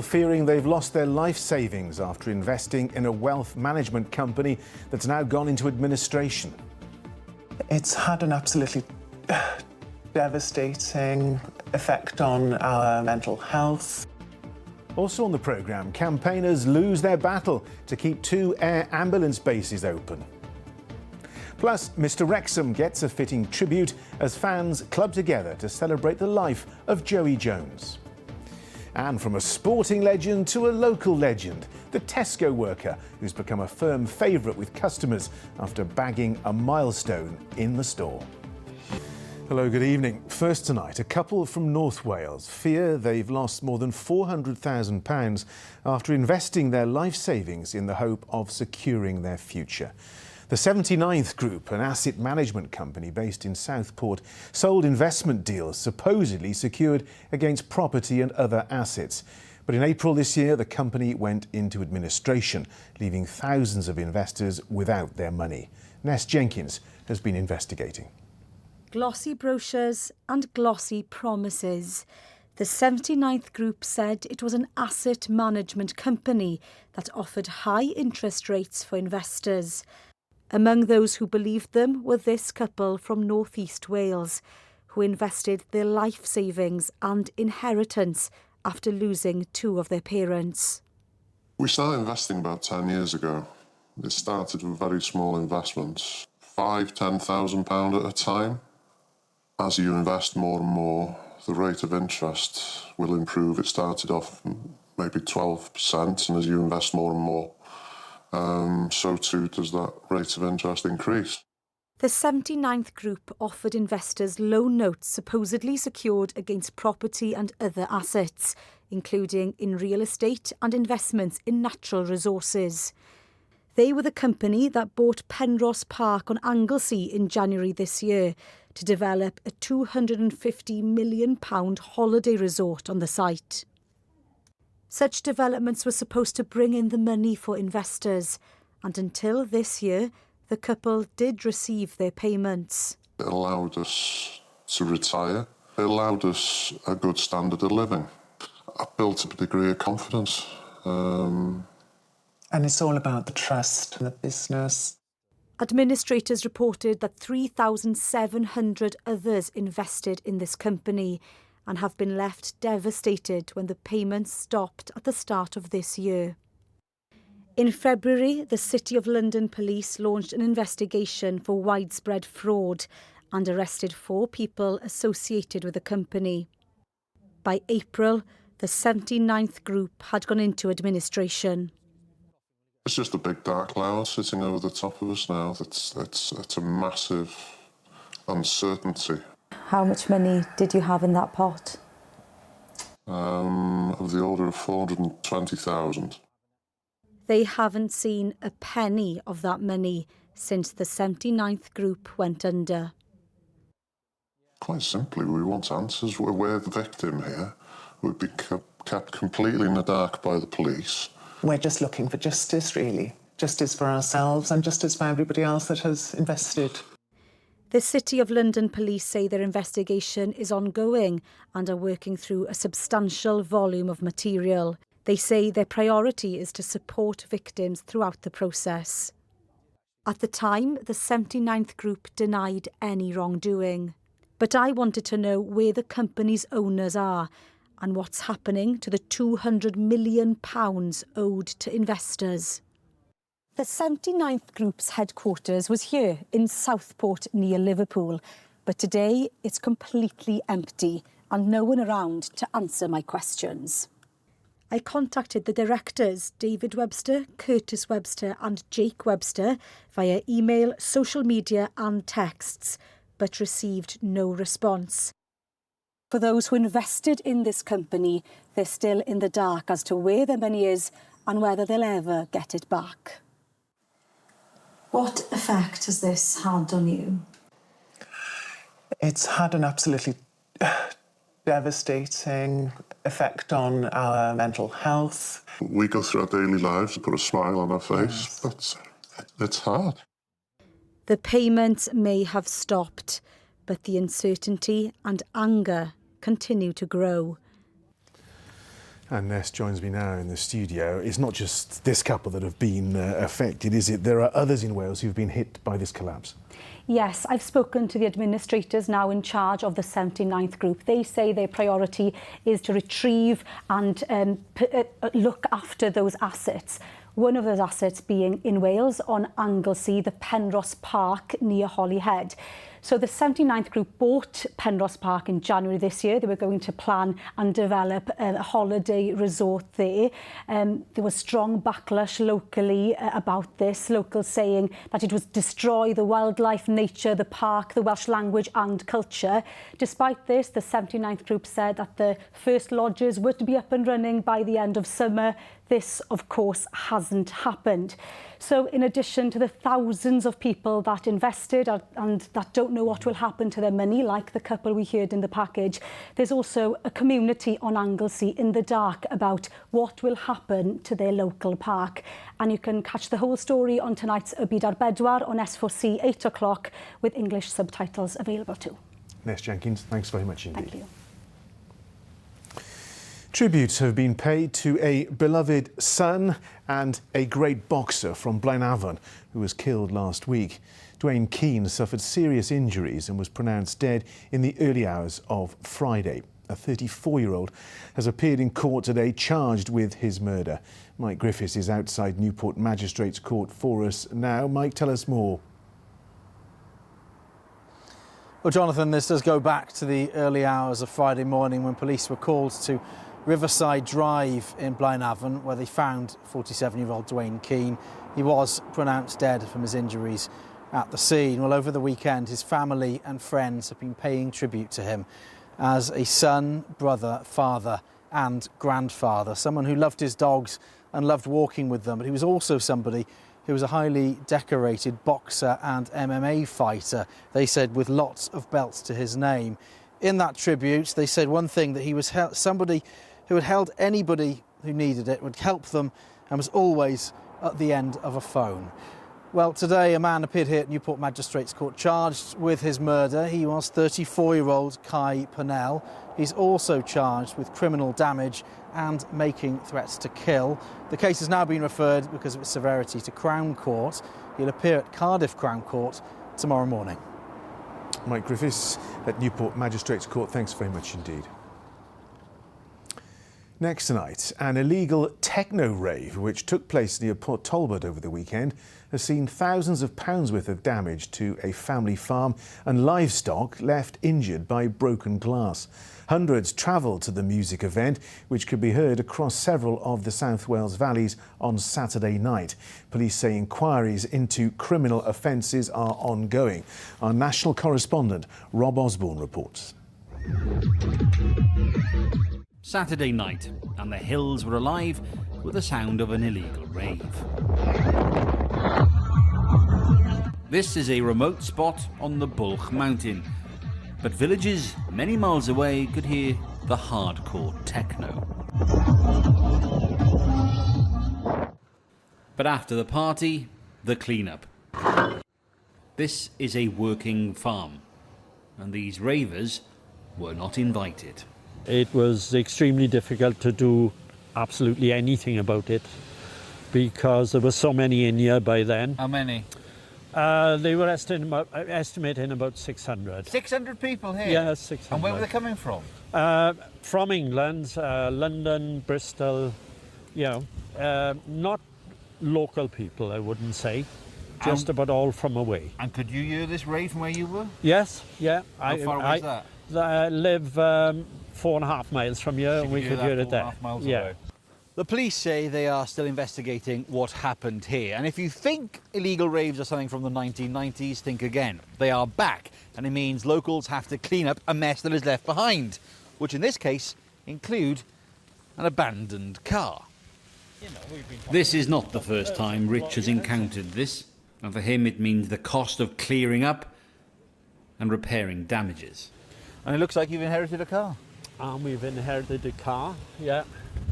Fearing they've lost their life savings after investing in a wealth management company that's now gone into administration. It's had an absolutely devastating effect on our mental health. Also on the programme, campaigners lose their battle to keep 2 air ambulance bases open. Plus, Mr Wrexham gets a fitting tribute as fans club together to celebrate the life of Joey Jones. And from a sporting legend to a local legend, the Tesco worker who's become a firm favourite with customers after bagging a milestone in the store. Hello, good evening. First tonight, a couple from North Wales fear they've lost more than £400,000 after investing their life savings in the hope of securing their future. The 79th Group, an asset management company based in Southport, sold investment deals supposedly secured against property and other assets. But in April this year, the company went into administration, leaving thousands of investors without their money. Ness Jenkins has been investigating. Glossy brochures and glossy promises. The 79th Group said it was an asset management company that offered high interest rates for investors. Among those who believed them were this couple from North East Wales, who invested their life savings and inheritance after losing 2 of their parents. We started investing about 10 years ago. It started with very small investments, £5,000–10,000 at a time. As you invest more and more, the rate of interest will improve. It started off maybe 12%, and as you invest more and more, so too does that rate of interest increase. The 79th Group offered investors loan notes supposedly secured against property and other assets, including in real estate and investments in natural resources. They were the company that bought Penrose Park on Anglesey in January this year to develop a £250 million holiday resort on the site. Such developments were supposed to bring in the money for investors, and until this year, the couple did receive their payments. It allowed us to retire. It allowed us a good standard of living. I built up a degree of confidence. And it's all about the trust in the business. Administrators reported that 3,700 others invested in this company and have been left devastated when the payments stopped at the start of this year. In February, the City of London Police launched an investigation for widespread fraud and arrested 4 people associated with the company. By April, the 79th Group had gone into administration. It's just a big dark cloud sitting over the top of us now. It's a massive uncertainty. How much money did you have in that pot? Of the order of 420,000. They haven't seen a penny of that money since the 79th Group went under. Quite simply, we want answers. We're the victim here. We've been kept completely in the dark by the police. We're just looking for justice, really. Justice for ourselves and justice for everybody else that has invested. The City of London Police say their investigation is ongoing and are working through a substantial volume of material. They say their priority is to support victims throughout the process. At the time, the 79th Group denied any wrongdoing. But I wanted to know where the company's owners are and what's happening to the £200 million owed to investors. The 79th Group's headquarters was here in Southport near Liverpool, but today it's completely empty and no one around to answer my questions. I contacted the directors, David Webster, Curtis Webster and Jake Webster, via email, social media and texts, but received no response. For those who invested in this company, they're still in the dark as to where their money is and whether they'll ever get it back. What effect has this had on you? It's had an absolutely devastating effect on our mental health. We go through our daily lives to put a smile on our face. Yes. It's hard. The payments may have stopped, but the uncertainty and anger continue to grow. And Ness joins me now in the studio. It's not just this couple that have been affected, is it? There are others in Wales who've been hit by this collapse. Yes, I've spoken to the administrators now in charge of the 79th group. They say their priority is to retrieve and look after those assets. One of those assets being in Wales on Anglesey, the Penrhos Park near Holyhead. So the 79th group bought Penrhos Park in January this year. They were going to plan and develop a holiday resort there. There was strong backlash locally about this, locals saying that it would destroy the wildlife, nature, the park, the Welsh language and culture. Despite this, the 79th group said that the first lodges were to be up and running by the end of summer. This, of course, hasn't happened. So in addition to the thousands of people that invested and that don't know what will happen to their money, like the couple we heard in the package, there's also a community on Anglesey in the dark about what will happen to their local park. And you can catch the whole story on tonight's Ybyd ar Bedwar on S4C 8 o'clock with English subtitles available too. Ness Jenkins, thanks very much indeed. Thank you. Tributes have been paid to a beloved son and a great boxer from Blaenavon who was killed last week. Dwayne Keane suffered serious injuries and was pronounced dead in the early hours of Friday. A 34-year-old has appeared in court today charged with his murder. Mike Griffiths is outside Newport Magistrates Court for us now. Mike, tell us more. Well, Jonathan, this does go back to the early hours of Friday morning when police were called to Riverside Drive in Blaenavon, where they found 47-year-old Dwayne Keane. He was pronounced dead from his injuries at the scene. Well, over the weekend, his family and friends have been paying tribute to him as a son, brother, father and grandfather, someone who loved his dogs and loved walking with them, but he was also somebody who was a highly decorated boxer and MMA fighter, they said, with lots of belts to his name. In that tribute, they said one thing, that he was somebody who had held anybody who needed it, would help them, and was always at the end of a phone. Well, today a man appeared here at Newport Magistrates Court charged with his murder. He was 34-year-old Kai Purnell. He's also charged with criminal damage and making threats to kill. The case has now been referred, because of its severity, to Crown Court. He'll appear at Cardiff Crown Court tomorrow morning. Mike Griffiths at Newport Magistrates Court, thanks very much indeed. Next tonight, an illegal techno rave which took place near Port Talbot over the weekend has seen thousands of pounds worth of damage to a family farm and livestock left injured by broken glass. Hundreds travelled to the music event, which could be heard across several of the South Wales valleys on Saturday night. Police say inquiries into criminal offences are ongoing. Our national correspondent Rob Osborne reports. Saturday night, and the hills were alive with the sound of an illegal rave. This is a remote spot on the Bulch Mountain, but villages many miles away could hear the hardcore techno. But after the party, the cleanup. This is a working farm, and these ravers were not invited. It was extremely difficult to do absolutely anything about it because there were so many in here by then. How many? They were estimating about 600. 600 people here? Yes, 600. And where were they coming from? From England, London, Bristol, not local people, I wouldn't say. Just about all from away. And could you hear this rave from where you were? Yes, yeah. How far away is that? I live 4.5 miles from here, and we could hear it there. 4.5 miles yeah. away. The police say they are still investigating what happened here. And if you think illegal raves are something from the 1990s, think again. They are back, and it means locals have to clean up a mess that is left behind, which in this case include an abandoned car. This is not the first time Rich has encountered this, and for him it means the cost of clearing up and repairing damages. And it looks like you've inherited a car. And we've inherited a car, yeah.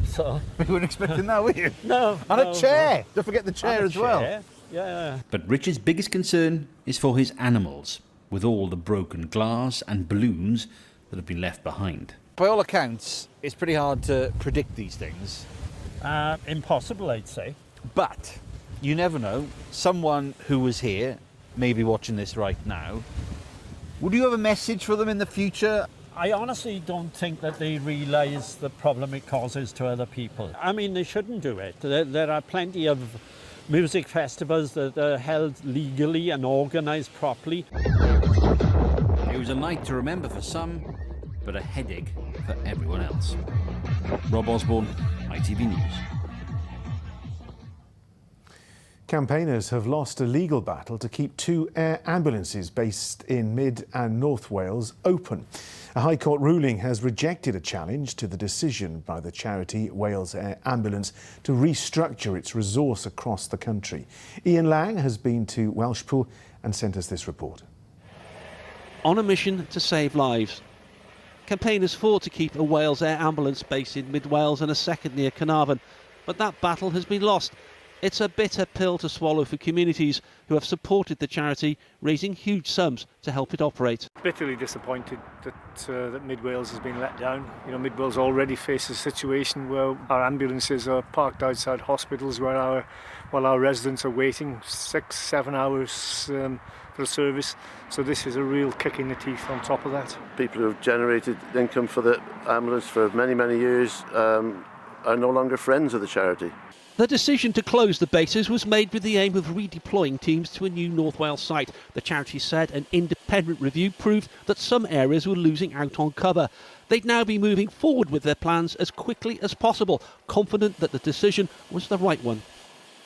So You weren't expecting that, were you? no. And no, a chair. no. Don't forget the chair And a as well. chair, yeah. But Rich's biggest concern is for his animals, with all the broken glass and balloons that have been left behind. By all accounts, it's pretty hard to predict these things. Impossible, I'd say. But you never know. Someone who was here may be watching this right now. Would you have a message for them in the future? I honestly don't think that they realise the problem it causes to other people. I mean, they shouldn't do it. There are plenty of music festivals that are held legally and organised properly. It was a night to remember for some, but a headache for everyone else. Rob Osborne, ITV News. Campaigners have lost a legal battle to keep 2 air ambulances based in Mid and North Wales open. A High Court ruling has rejected a challenge to the decision by the charity Wales Air Ambulance to restructure its resource across the country. Ian Lang has been to Welshpool and sent us this report. On a mission to save lives, campaigners fought to keep a Wales Air Ambulance base in Mid Wales and a second near Carnarvon, but that battle has been lost. It's a bitter pill to swallow for communities who have supported the charity, raising huge sums to help it operate. Bitterly disappointed that Mid Wales has been let down. You know, Mid Wales already faces a situation where our ambulances are parked outside hospitals while our residents are waiting 6-7 hours for a service. So this is a real kick in the teeth on top of that. People who have generated income for the ambulance for many, many years are no longer friends of the charity. The decision to close the bases was made with the aim of redeploying teams to a new North Wales site. The charity said an independent review proved that some areas were losing out on cover. They'd now be moving forward with their plans as quickly as possible, confident that the decision was the right one.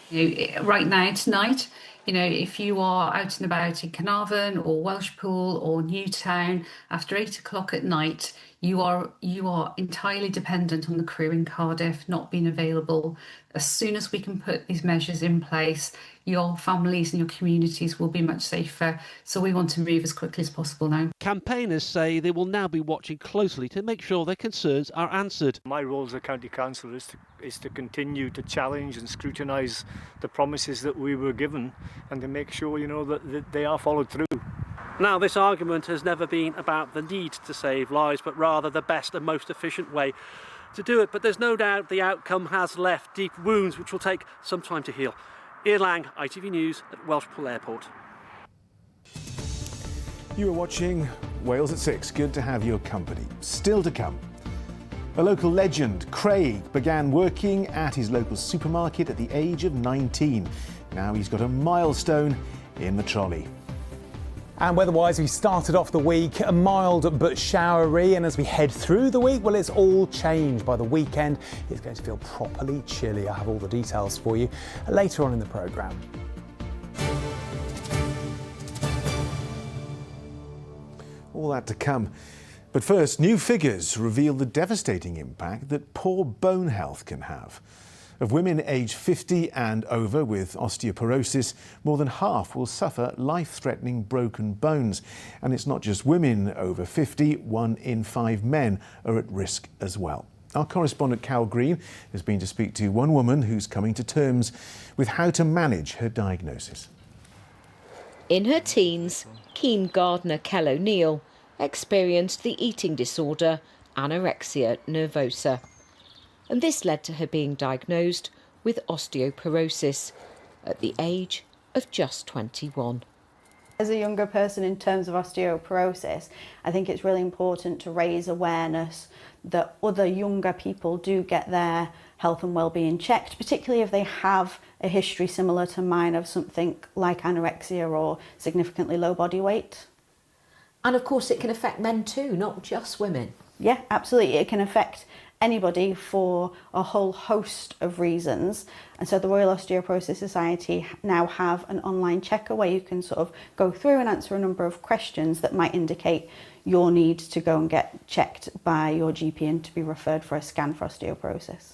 Right now, tonight, if you are out and about in Carnarvon or Welshpool or Newtown after 8 o'clock at night, you are entirely dependent on the crew in Cardiff not being available. As soon as we can put these measures in place, your families and your communities will be much safer. So we want to move as quickly as possible now. Campaigners say they will now be watching closely to make sure their concerns are answered. My role as a county councillor is to continue to challenge and scrutinise the promises that we were given and to make sure, that they are followed through. Now, this argument has never been about the need to save lives, but rather the best and most efficient way to do it. But there's no doubt the outcome has left deep wounds, which will take some time to heal. Ian Lang, ITV News at Welshpool Airport. You are watching Wales at 6. Good to have your company. Still to come. A local legend, Craig, began working at his local supermarket at the age of 19. Now he's got a milestone in the trolley. And weather-wise, we started off the week mild but showery, and as we head through the week, well, it's all changed. By the weekend, it's going to feel properly chilly. I have all the details for you later on in the programme. All that to come. But first, new figures reveal the devastating impact that poor bone health can have. Of women aged 50 and over with osteoporosis, more than half will suffer life-threatening broken bones. And it's not just women over 50, 1 in 5 men are at risk as well. Our correspondent Carol Green has been to speak to one woman who's coming to terms with how to manage her diagnosis. In her teens, Keen gardener Kell O'Neill experienced the eating disorder anorexia nervosa. And this led to her being diagnosed with osteoporosis at the age of just 21. As a younger person in terms of osteoporosis, I think it's really important to raise awareness that other younger people do get their health and well-being checked, particularly if they have a history similar to mine of something like anorexia or significantly low body weight. And of course it can affect men too, not just women. Yeah, absolutely. It can affect anybody for a whole host of reasons. And so the Royal Osteoporosis Society now have an online checker where you can sort of go through and answer a number of questions that might indicate your need to go and get checked by your GP and to be referred for a scan for osteoporosis.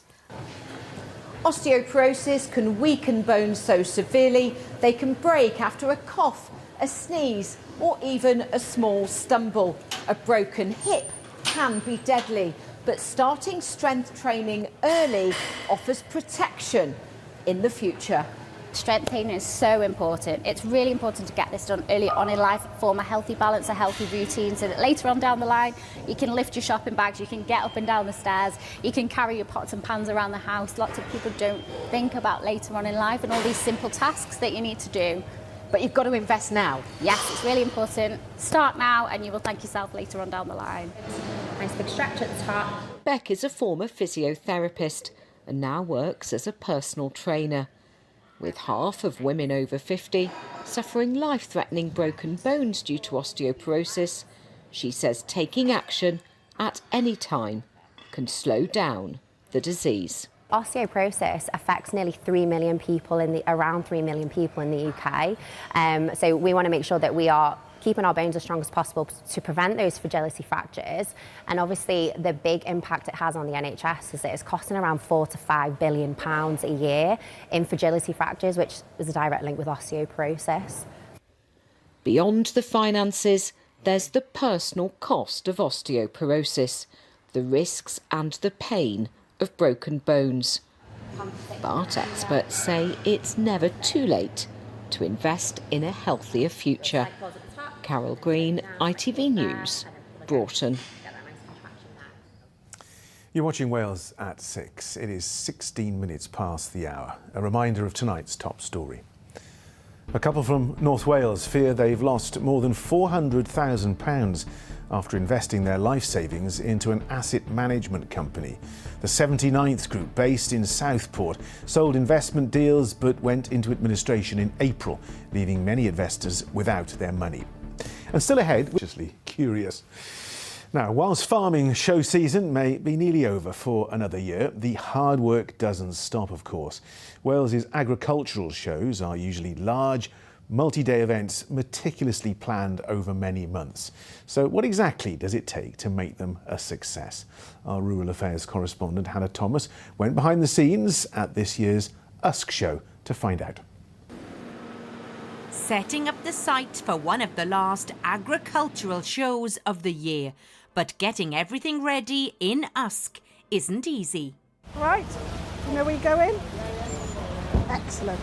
Osteoporosis can weaken bones so severely they can break after a cough, a sneeze, or even a small stumble. A broken hip can be deadly, but starting strength training early offers protection in the future. Strength training is so important. It's really important to get this done early on in life, form a healthy balance, a healthy routine, so that later on down the line, you can lift your shopping bags, you can get up and down the stairs, you can carry your pots and pans around the house. Lots of people don't think about later on in life and all these simple tasks that you need to do. But you've got to invest now. Yes, it's really important. Start now and you will thank yourself later on down the line. Nice big stretch at the top. Beck is a former physiotherapist and now works as a personal trainer. With half of women over 50 suffering life-threatening broken bones due to osteoporosis, she says taking action at any time can slow down the disease. Osteoporosis affects nearly 3 million people around 3 million people in the UK. So we want to make sure that we are keeping our bones as strong as possible to prevent those fragility fractures. And obviously the big impact it has on the NHS is that it's costing around £4 to £5 billion a year in fragility fractures, which is a direct link with osteoporosis. Beyond the finances, there's the personal cost of osteoporosis, the risks and the pain of broken bones. But experts say it's never too late to invest in a healthier future. Carol Green, ITV News, Broughton. You're watching Wales at 6. It is 16 minutes past the hour. A reminder of tonight's top story. A couple from North Wales fear they've lost more than £400,000 after investing their life savings into an asset management company. The 79th Group, based in Southport, sold investment deals but went into administration in April, leaving many investors without their money. And still ahead, which is curious. Now, whilst farming show season may be nearly over for another year, the hard work doesn't stop, of course. Wales's agricultural shows are usually large, multi-day events meticulously planned over many months. So what exactly does it take to make them a success? Our Rural Affairs correspondent Hannah Thomas went behind the scenes at this year's Usk show to find out. Setting up the site for one of the last agricultural shows of the year. But getting everything ready in Usk isn't easy. Right, you know where you're going? Excellent.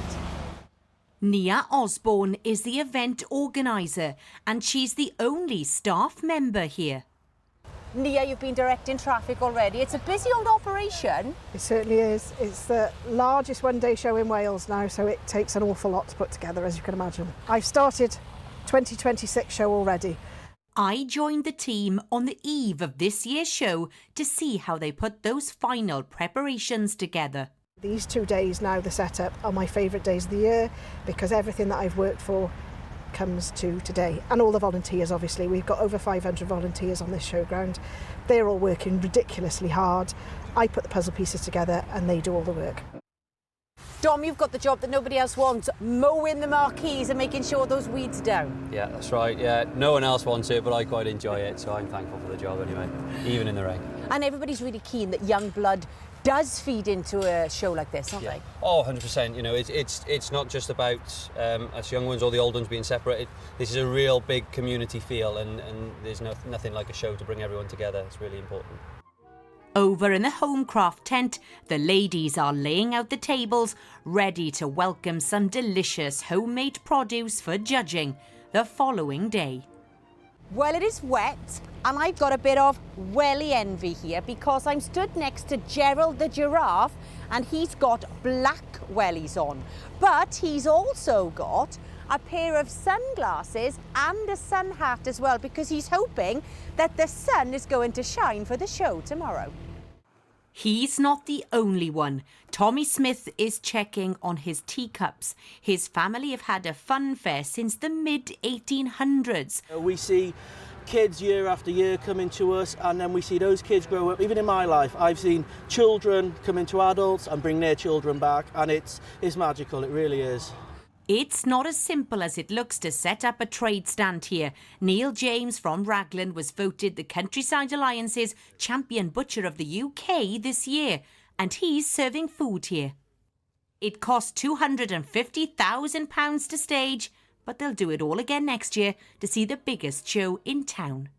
Nia Osborne is the event organiser and she's the only staff member here. Nia, you've been directing traffic already. It's a busy old operation. It certainly is. It's the largest one-day show in Wales now, so it takes an awful lot to put together, as you can imagine. I've started 2026 show already. I joined the team on the eve of this year's show to see how they put those final preparations together. These 2 days now, the setup, are my favourite days of the year because everything that I've worked for comes to today. And all the volunteers, obviously. We've got over 500 volunteers on this showground. They're all working ridiculously hard. I put the puzzle pieces together and they do all the work. Dom, you've got the job that nobody else wants, mowing the marquees and making sure those weeds are down. Yeah, that's right. Yeah, no one else wants it, but I quite enjoy it, so I'm thankful for the job anyway, even in the rain. And everybody's really keen that young blood does feed into a show like this, aren't they? Oh, 100%. You know, it's not just about us young ones or the old ones being separated. This is a real big community feel, and there's nothing like a show to bring everyone together. It's really important. Over in the Homecraft tent, the ladies are laying out the tables, ready to welcome some delicious homemade produce for judging the following day. Well, it is wet, and I've got a bit of welly envy here because I'm stood next to Gerald the giraffe, and he's got black wellies on. But he's also got a pair of sunglasses and a sun hat as well, because he's hoping that the sun is going to shine for the show tomorrow. He's not the only one. Tommy Smith is checking on his teacups. His family have had a fun fair since the mid-1800s. We see kids year after year coming to us, and then we see those kids grow up. Even in my life, I've seen children come into adults and bring their children back, and it's magical, it really is. It's not as simple as it looks to set up a trade stand here. Neil James from Raglan was voted the Countryside Alliance's Champion Butcher of the UK this year, and he's serving food here. It cost £250,000 to stage, but they'll do it all again next year to see the biggest show in town.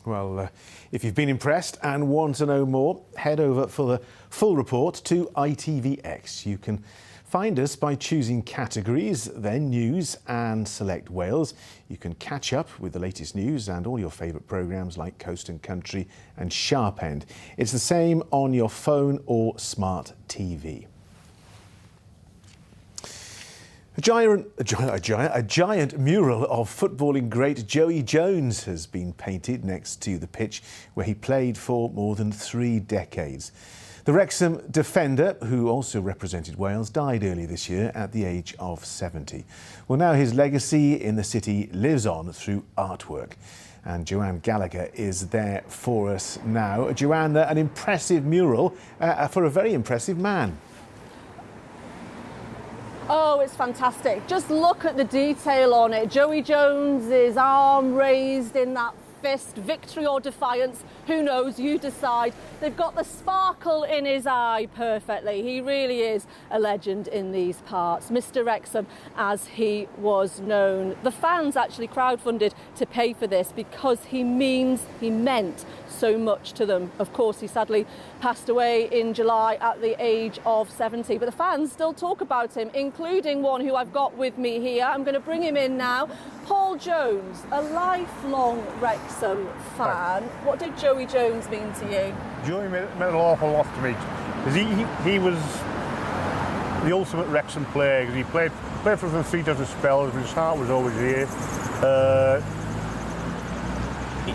Well, if you've been impressed and want to know more, head over for the full report to ITVX. You can Find us by choosing categories, then news, and select Wales. You can catch up with the latest news and all your favourite programmes like Coast and Country and Sharp End. It's the same on your phone or smart TV. A giant mural of footballing great Joey Jones has been painted next to the pitch where he played for more than 3 decades. The Wrexham defender, who also represented Wales, died earlier this year at the age of 70. Well, now his legacy in the city lives on through artwork. And Joanne Gallagher is there for us now. Joanne, an impressive mural for a very impressive man. Oh, it's fantastic. Just look at the detail on it. Joey Jones's arm raised in that fist, victory or defiance, who knows, you decide. They've got the sparkle in his eye perfectly. He really is a legend in these parts. Mr. Wrexham, as he was known. The fans actually crowdfunded to pay for this because he meant so much to them. Of course, he sadly passed away in July at the age of 70, but the fans still talk about him, including one who I've got with me here. I'm going to bring him in now. Paul Jones, a lifelong Wrexham fan. What did Joey Jones mean to you? Joey meant an awful lot to me, because he was the ultimate Wrexham player. Because he played for the 3 different spells, but his heart was always here.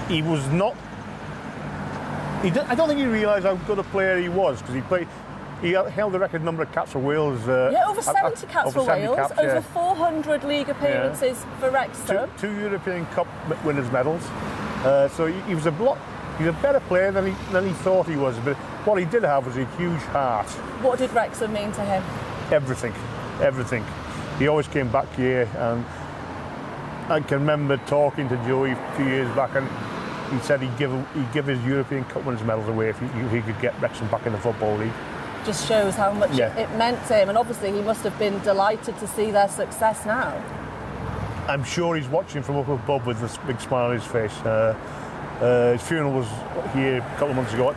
He was not. I don't think he realised how good a player he was, because he held the record number of caps for Wales. Over 70 caps for Wales, caps, over 400 league appearances for Wrexham. Two European Cup winners' medals. So he was he's a better player than he thought he was. But what he did have was a huge heart. What did Wrexham mean to him? Everything. He always came back here, and I can remember talking to Joey a few years back, and he said he'd give his European Cup winners' medals away if he could get Wrexham back in the Football League. Just shows how much it meant to him, and obviously he must have been delighted to see their success now. I'm sure he's watching from up above with this big smile on his face. His funeral was here a couple of months ago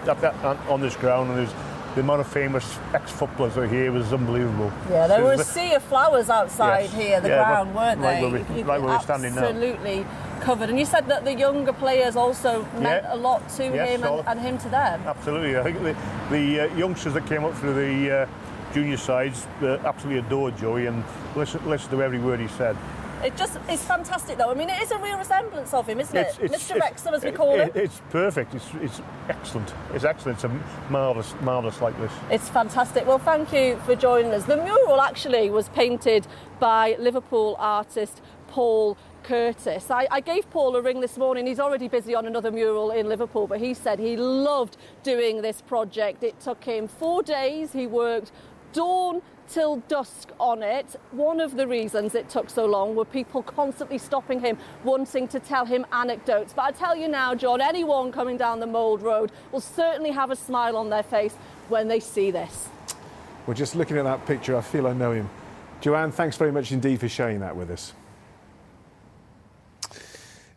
on this ground, and the amount of famous ex-footballers that are here was unbelievable. Yeah, there was a sea of flowers outside here, the ground, weren't they? Right where we're standing now. Absolutely covered. And you said that the younger players also meant a lot to him and him to them. Absolutely. I think the youngsters that came up through the junior sides absolutely adored Joey and listened to every word he said. It's fantastic though. I mean, it is a real resemblance of him, isn't it? Mr. Wrexham, as we call him. It's perfect. It's excellent. It's excellent. It's a marvellous likeness. It's fantastic. Well, thank you for joining us. The mural actually was painted by Liverpool artist Paul Curtis. I gave Paul a ring this morning. He's already busy on another mural in Liverpool, but he said he loved doing this project. It took him 4 days. He worked dawn till dusk on it. One of the reasons it took so long were people constantly stopping him, wanting to tell him anecdotes. But I tell you now, John, anyone coming down the Mould Road will certainly have a smile on their face when they see this. Well, just looking at that picture, I feel I know him. Joanne, thanks very much indeed for sharing that with us.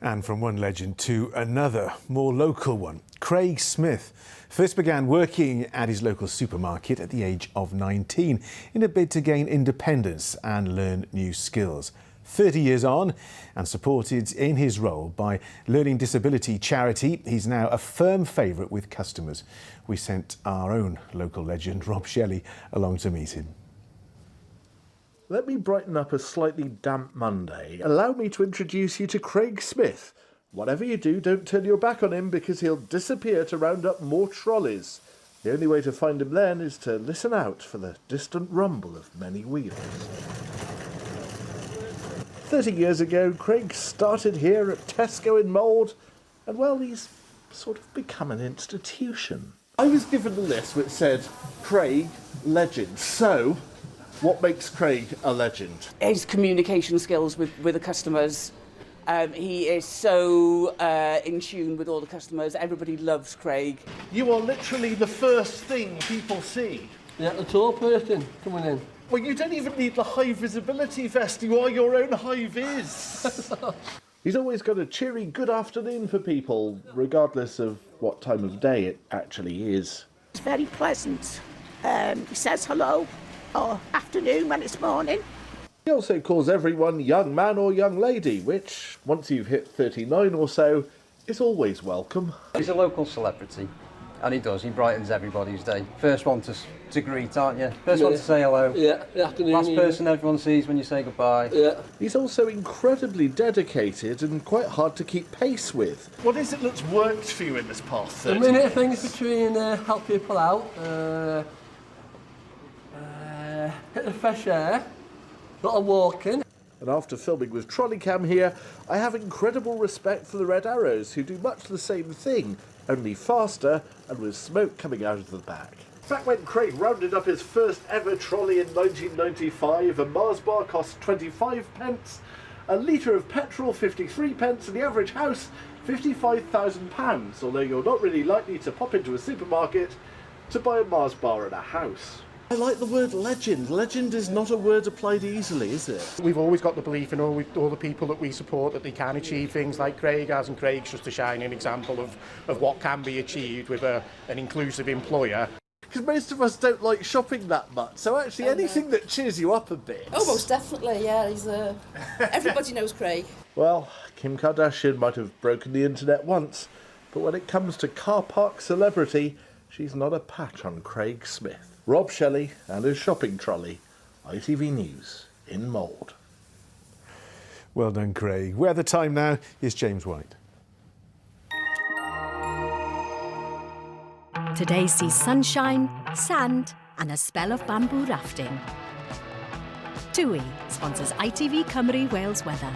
And from one legend to another, more local one. Craig Smith first began working at his local supermarket at the age of 19 in a bid to gain independence and learn new skills. 30 years on, and supported in his role by Learning Disability Charity, he's now a firm favourite with customers. We sent our own local legend, Rob Shelley, along to meet him. Let me brighten up a slightly damp Monday. Allow me to introduce you to Craig Smith. Whatever you do, don't turn your back on him because he'll disappear to round up more trolleys. The only way to find him then is to listen out for the distant rumble of many wheels. 30 years ago, Craig started here at Tesco in Mould, and well, he's sort of become an institution. I was given a list which said, Craig, legend. So, what makes Craig a legend? His communication skills with the customers. He is so in tune with all the customers. Everybody loves Craig. You are literally the first thing people see. Yeah, the tall person coming in. Well, you don't even need the high visibility vest. You are your own high vis. He's always got a cheery good afternoon for people, regardless of what time of day it actually is. It's very pleasant. He says hello. or afternoon when it's morning. He also calls everyone young man or young lady, which, once you've hit 39 or so, is always welcome. He's a local celebrity, and he brightens everybody's day. First one to greet, aren't you? First one to say hello. Yeah, the afternoon. Last person everyone sees when you say goodbye. Yeah. He's also incredibly dedicated and quite hard to keep pace with. What is it that's worked for you in this past 30 The minute years? things between help people out, hit the fresh air, a lot of walking. And after filming with Trolleycam here, I have incredible respect for the Red Arrows, who do much the same thing, only faster and with smoke coming out of the back. Back when Craig rounded up his first ever trolley in 1995, a Mars bar cost 25 pence, a litre of petrol 53 pence, and the average house £55,000, although you're not really likely to pop into a supermarket to buy a Mars bar and a house. I like the word legend. Legend is not a word applied easily, is it? We've always got the belief in all the people that we support that they can achieve things like Craig has, and Craig's just a shining example of what can be achieved with an inclusive employer. Because most of us don't like shopping that much, so actually anything that cheers you up a bit. Oh, most definitely, yeah. He's everybody knows Craig. Well, Kim Kardashian might have broken the internet once, but when it comes to car park celebrity, she's not a patch on Craig Smith. Rob Shelley and his shopping trolley. ITV News in Mould. Well done, Craig. Weather time now is James White. Today sees sunshine, sand and a spell of bamboo rafting. TUI sponsors ITV Cymru Wales weather.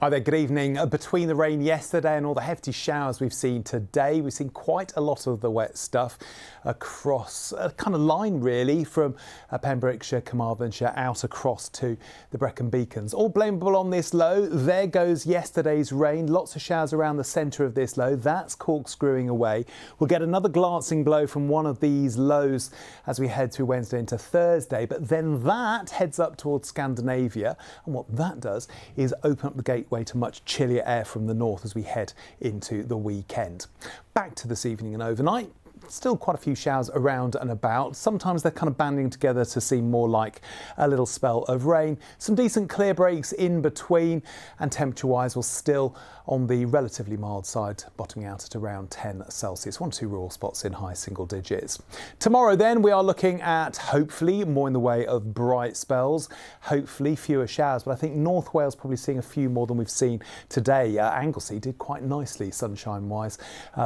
Hi there, good evening. Between the rain yesterday and all the hefty showers we've seen today, we've seen quite a lot of the wet stuff across a kind of line really from Pembrokeshire, Carmarthenshire out across to the Brecon Beacons. All blameable on this low. There goes yesterday's rain. Lots of showers around the centre of this low. That's corkscrewing away. We'll get another glancing blow from one of these lows as we head through Wednesday into Thursday. But then that heads up towards Scandinavia. And what that does is open up the gateway to much chillier air from the north as we head into the weekend. Back to this evening and overnight. Still quite a few showers around and about. Sometimes they're kind of banding together to seem more like a little spell of rain. Some decent clear breaks in between, and temperature-wise, we're still on the relatively mild side, bottoming out at around 10 Celsius. 1 or 2 raw spots in high single digits. Tomorrow then, we are looking at hopefully more in the way of bright spells, hopefully fewer showers, but I think North Wales probably seeing a few more than we've seen today. Anglesey did quite nicely sunshine-wise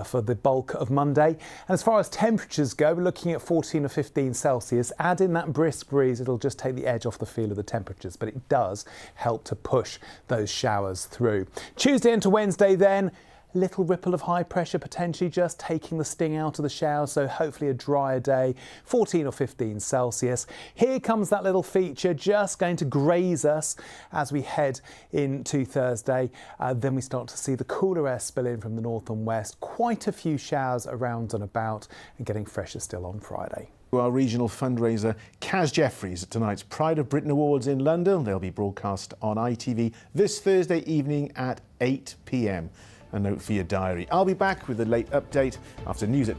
for the bulk of Monday. And as far as temperatures go, we're looking at 14 or 15 Celsius. Add in that brisk breeze, it'll just take the edge off the feel of the temperatures, but it does help to push those showers through. Tuesday into Wednesday then, little ripple of high pressure potentially just taking the sting out of the shower, so hopefully a drier day, 14 or 15 Celsius. Here comes that little feature just going to graze us as we head into Thursday. Then we start to see the cooler air spill in from the north and west. Quite a few showers around and about, and getting fresher still on Friday. Our regional fundraiser, Kaz Jeffries, at tonight's Pride of Britain Awards in London. They'll be broadcast on ITV this Thursday evening at 8 p.m. A note for your diary. I'll be back with a late update after news at